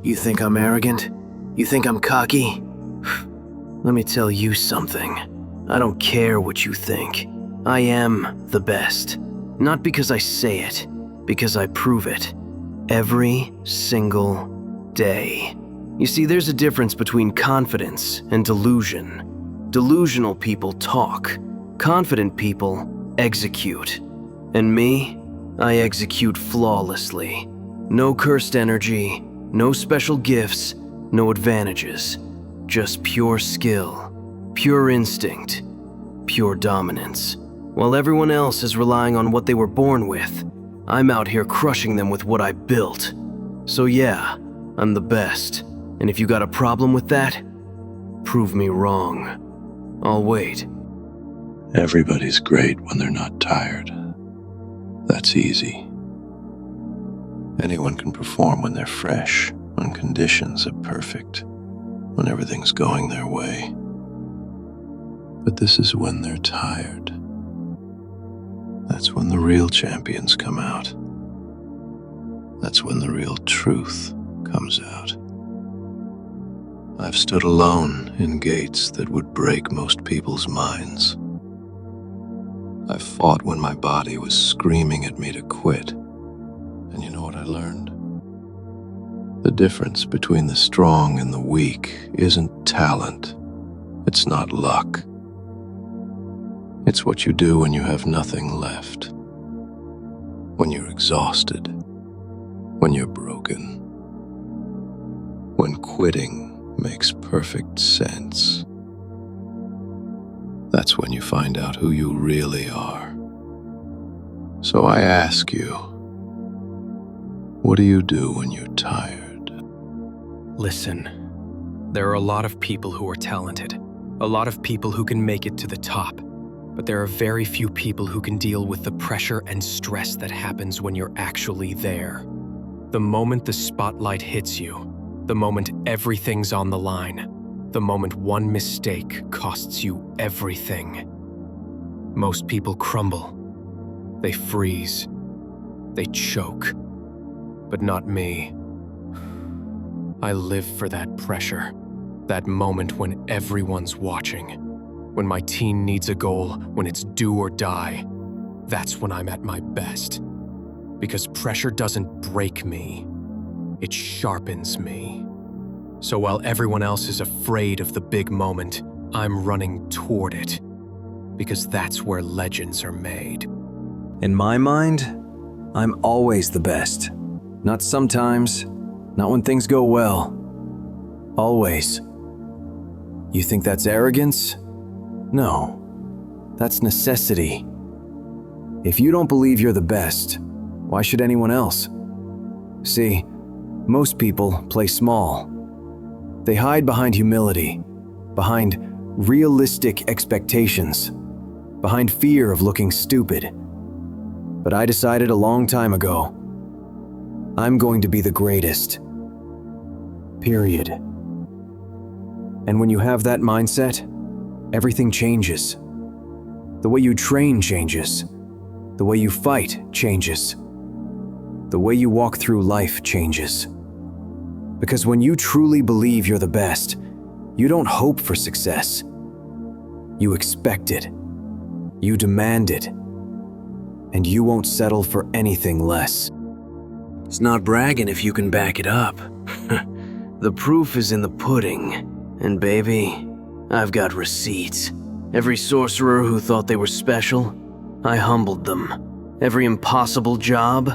You think I'm arrogant? You think I'm cocky? Let me tell you something. I don't care what you think. I am the best. Not because I say it, because I prove it. Every single day. You see, there's a difference between confidence and delusion. Delusional people talk. Confident people execute. And me, I execute flawlessly. No cursed energy, no special gifts, no advantages. Just pure skill, pure instinct, pure dominance. While everyone else is relying on what they were born with, I'm out here crushing them with what I built. So yeah, I'm the best. And if you got a problem with that, prove me wrong. I'll wait. Everybody's great when they're not tired. That's easy. Anyone can perform when they're fresh, when conditions are perfect, when everything's going their way. But this is when they're tired. That's when the real champions come out. That's when the real truth comes out. I've stood alone in gates that would break most people's minds. I've fought when my body was screaming at me to quit. And you know what I learned? The difference between the strong and the weak isn't talent. It's not luck. It's what you do when you have nothing left. When you're exhausted. When you're broken. When quitting makes perfect sense. That's when you find out who you really are. So I ask you, what do you do when you're tired? Listen, there are a lot of people who are talented, a lot of people who can make it to the top, but there are very few people who can deal with the pressure and stress that happens when you're actually there. The moment the spotlight hits you, the moment everything's on the line, the moment one mistake costs you everything. Most people crumble. They freeze. They choke. But not me. I live for that pressure, that moment when everyone's watching, when my team needs a goal, when it's do or die. That's when I'm at my best. Because pressure doesn't break me, it sharpens me. So while everyone else is afraid of the big moment, I'm running toward it. Because that's where legends are made. In my mind, I'm always the best. Not sometimes, not when things go well. Always. You think that's arrogance? No, that's necessity. If you don't believe you're the best, why should anyone else? See, most people play small. They hide behind humility, behind realistic expectations, behind fear of looking stupid. But I decided a long time ago, I'm going to be the greatest. Period. And when you have that mindset, everything changes. The way you train changes. The way you fight changes. The way you walk through life changes. Because when you truly believe you're the best, you don't hope for success. You expect it. You demand it. And you won't settle for anything less. It's not bragging if you can back it up. The proof is in the pudding. And baby, I've got receipts. Every sorcerer who thought they were special, I humbled them. Every impossible job,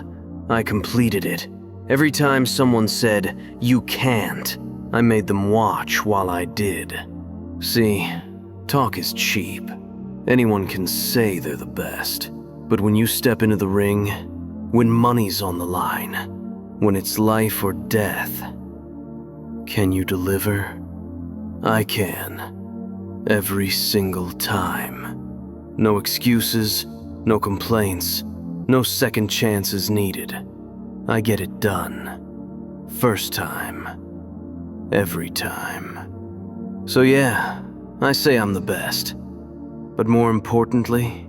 I completed it. Every time someone said, "You can't," I made them watch while I did. See, talk is cheap. Anyone can say they're the best. But when you step into the ring, when money's on the line, when it's life or death, can you deliver? I can. Every single time. No excuses, no complaints, no second chances needed. I get it done. First time. Every time. So yeah, I say I'm the best. But more importantly,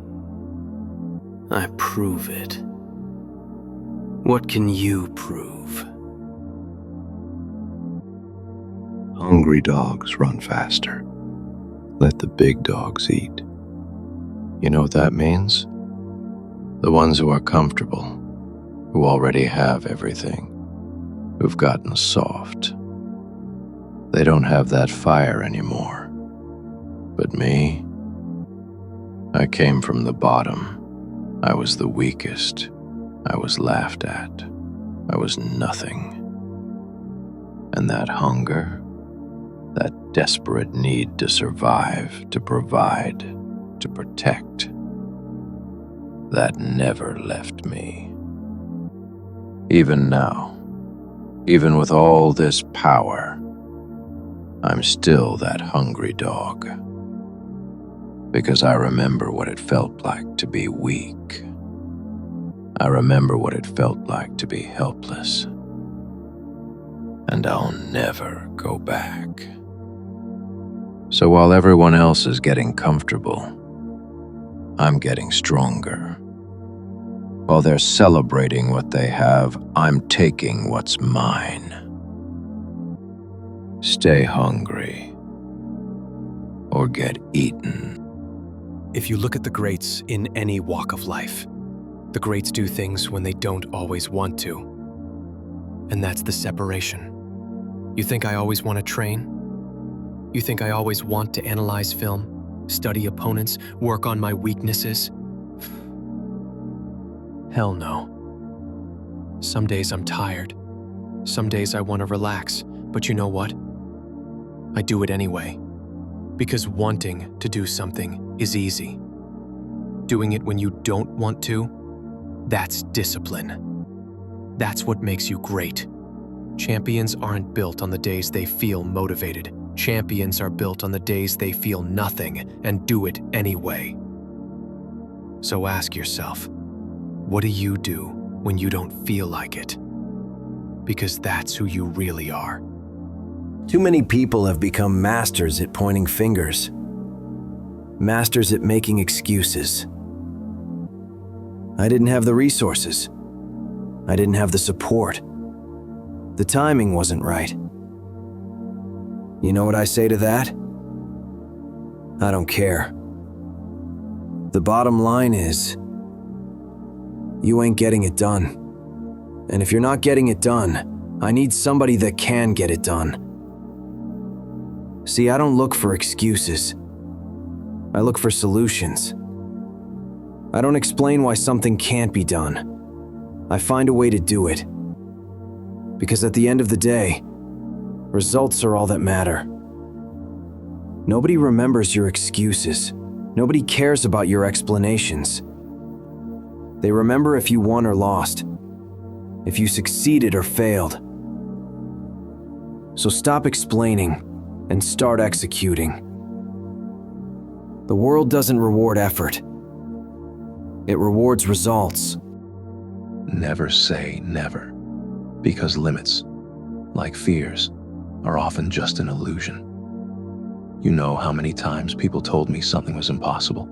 I prove it. What can you prove? Hungry dogs run faster. Let the big dogs eat. You know what that means? The ones who are comfortable, who already have everything, who've gotten soft. They don't have that fire anymore. But me, I came from the bottom. I was the weakest. I was laughed at. I was nothing. And that hunger, that desperate need to survive, to provide, to protect, that never left me. Even now, even with all this power, I'm still that hungry dog. Because I remember what it felt like to be weak. I remember what it felt like to be helpless. And I'll never go back. So while everyone else is getting comfortable, I'm getting stronger. While they're celebrating what they have, I'm taking what's mine. Stay hungry, or get eaten. If you look at the greats in any walk of life, the greats do things when they don't always want to. And that's the separation. You think I always want to train? You think I always want to analyze film, study opponents, work on my weaknesses? Hell no. Some days I'm tired. Some days I want to relax. But you know what? I do it anyway. Because wanting to do something is easy. Doing it when you don't want to, that's discipline. That's what makes you great. Champions aren't built on the days they feel motivated. Champions are built on the days they feel nothing and do it anyway. So ask yourself, what do you do when you don't feel like it? Because that's who you really are. Too many people have become masters at pointing fingers. Masters at making excuses. I didn't have the resources. I didn't have the support. The timing wasn't right. You know what I say to that? I don't care. The bottom line is, you ain't getting it done. And if you're not getting it done, I need somebody that can get it done. See, I don't look for excuses. I look for solutions. I don't explain why something can't be done. I find a way to do it. Because at the end of the day, results are all that matter. Nobody remembers your excuses. Nobody cares about your explanations. They remember if you won or lost, if you succeeded or failed. So stop explaining and start executing. The world doesn't reward effort. It rewards results. Never say never, because limits, like fears, are often just an illusion. You know how many times people told me something was impossible?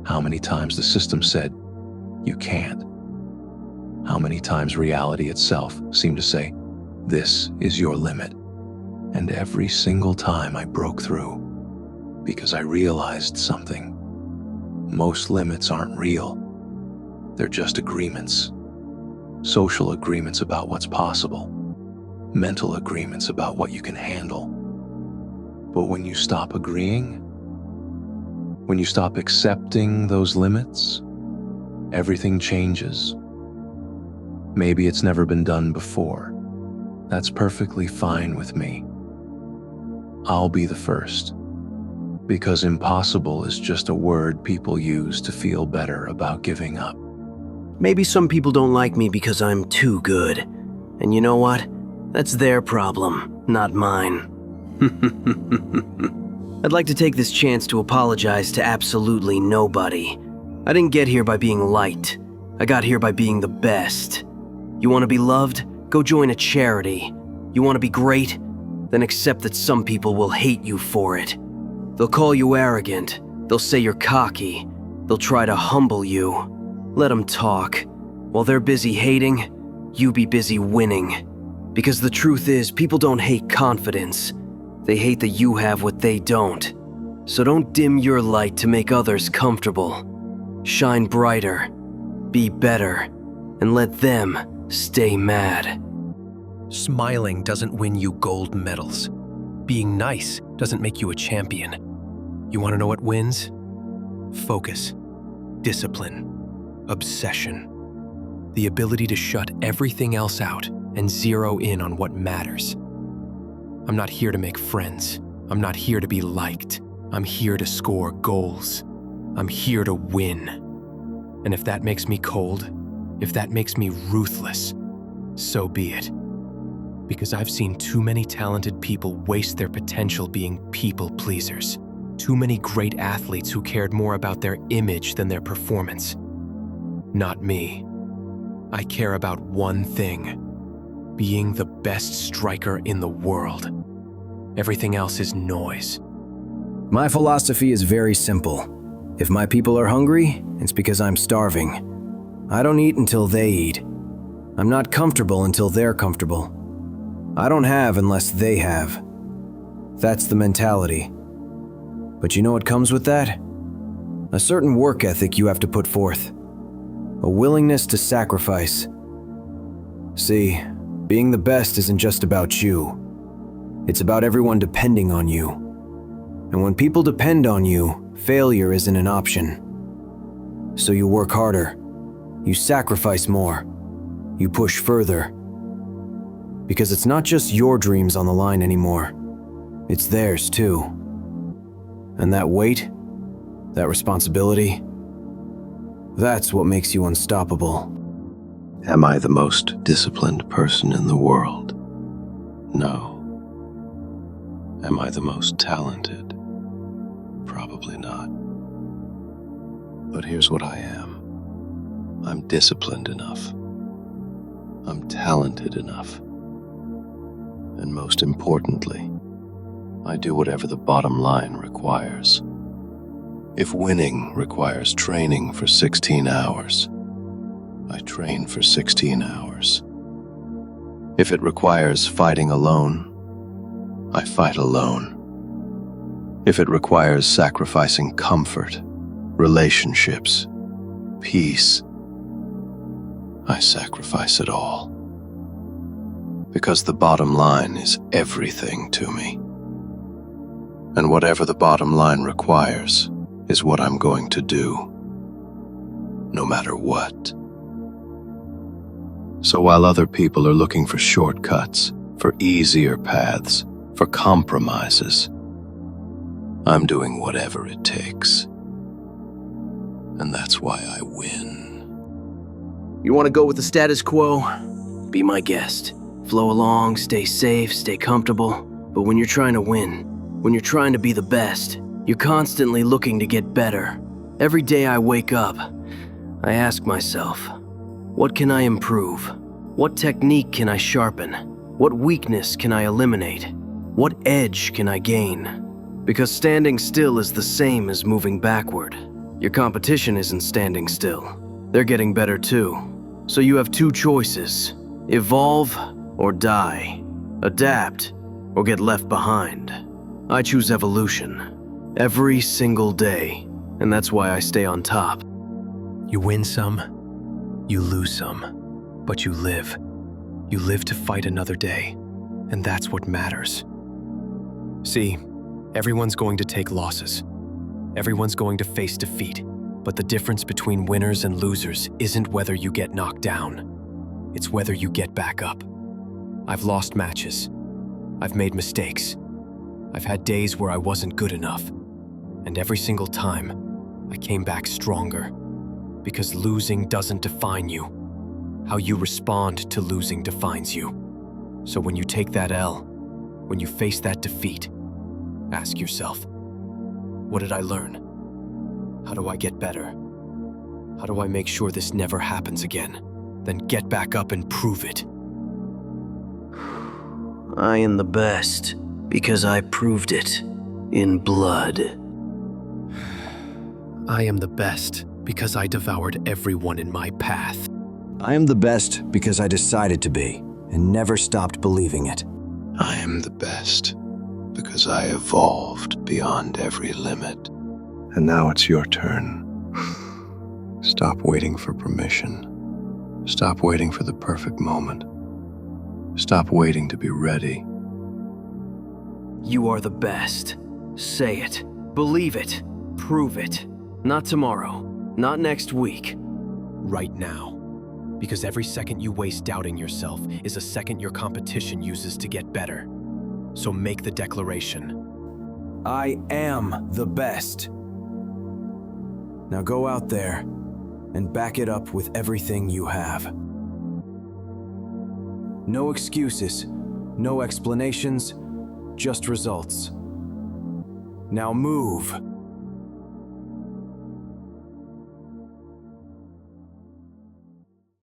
How many times the system said, you can't? How many times reality itself seemed to say, this is your limit? And every single time I broke through, because I realized something. Most limits aren't real. They're just agreements. Social agreements about what's possible. Mental agreements about what you can handle. But when you stop agreeing, when you stop accepting those limits, everything changes. Maybe it's never been done before. That's perfectly fine with me. I'll be the first. Because impossible is just a word people use to feel better about giving up. Maybe some people don't like me because I'm too good. And you know what? That's their problem, not mine. I'd like to take this chance to apologize to absolutely nobody. I didn't get here by being liked. I got here by being the best. You want to be loved? Go join a charity. You want to be great? Then accept that some people will hate you for it. They'll call you arrogant. They'll say you're cocky. They'll try to humble you. Let them talk. While they're busy hating, you be busy winning. Because the truth is, people don't hate confidence. They hate that you have what they don't. So don't dim your light to make others comfortable. Shine brighter, be better, and let them stay mad. Smiling doesn't win you gold medals. Being nice doesn't make you a champion. You want to know what wins? Focus, discipline, obsession. The ability to shut everything else out and zero in on what matters. I'm not here to make friends. I'm not here to be liked. I'm here to score goals. I'm here to win. And if that makes me cold, if that makes me ruthless, so be it. Because I've seen too many talented people waste their potential being people pleasers. Too many great athletes who cared more about their image than their performance. Not me. I care about one thing: being the best striker in the world. Everything else is noise. My philosophy is very simple. If my people are hungry, it's because I'm starving. I don't eat until they eat. I'm not comfortable until they're comfortable. I don't have unless they have. That's the mentality. But you know what comes with that? A certain work ethic you have to put forth. A willingness to sacrifice. See, being the best isn't just about you. It's about everyone depending on you. And when people depend on you, failure isn't an option. So you work harder. You sacrifice more. You push further. Because it's not just your dreams on the line anymore. It's theirs too. And that weight, that responsibility, that's what makes you unstoppable. Am I the most disciplined person in the world? No. Am I the most talented? Probably not. But here's what I am. I'm disciplined enough. I'm talented enough. And most importantly, I do whatever the bottom line requires. If winning requires training for 16 hours, I train for 16 hours. If it requires fighting alone, I fight alone. If it requires sacrificing comfort, relationships, peace, I sacrifice it all. Because the bottom line is everything to me. And whatever the bottom line requires is what I'm going to do, no matter what. So while other people are looking for shortcuts, for easier paths, for compromises, I'm doing whatever it takes. And that's why I win. You want to go with the status quo? Be my guest. Flow along, stay safe, stay comfortable. But when you're trying to win, when you're trying to be the best, you're constantly looking to get better. Every day I wake up, I ask myself, what can I improve? What technique can I sharpen? What weakness can I eliminate? What edge can I gain? Because standing still is the same as moving backward. Your competition isn't standing still. They're getting better too. So you have two choices: evolve or die. Adapt or get left behind. I choose evolution. Every single day. And that's why I stay on top. You win some, you lose some, but you live. You live to fight another day, and that's what matters. See, everyone's going to take losses. Everyone's going to face defeat, but the difference between winners and losers isn't whether you get knocked down. It's whether you get back up. I've lost matches. I've made mistakes. I've had days where I wasn't good enough. And every single time, I came back stronger. Because losing doesn't define you. How you respond to losing defines you. So when you take that L, when you face that defeat, ask yourself, what did I learn? How do I get better? How do I make sure this never happens again? Then get back up and prove it. I am the best because I proved it in blood. I am the best because I devoured everyone in my path. I am the best because I decided to be and never stopped believing it. I am the best because I evolved beyond every limit. And now it's your turn. Stop waiting for permission. Stop waiting for the perfect moment. Stop waiting to be ready. You are the best. Say it. Believe it. Prove it. Not tomorrow. Not next week. Right now. Because every second you waste doubting yourself is a second your competition uses to get better. So make the declaration. I am the best. Now go out there and back it up with everything you have. No excuses, no explanations, just results. Now move.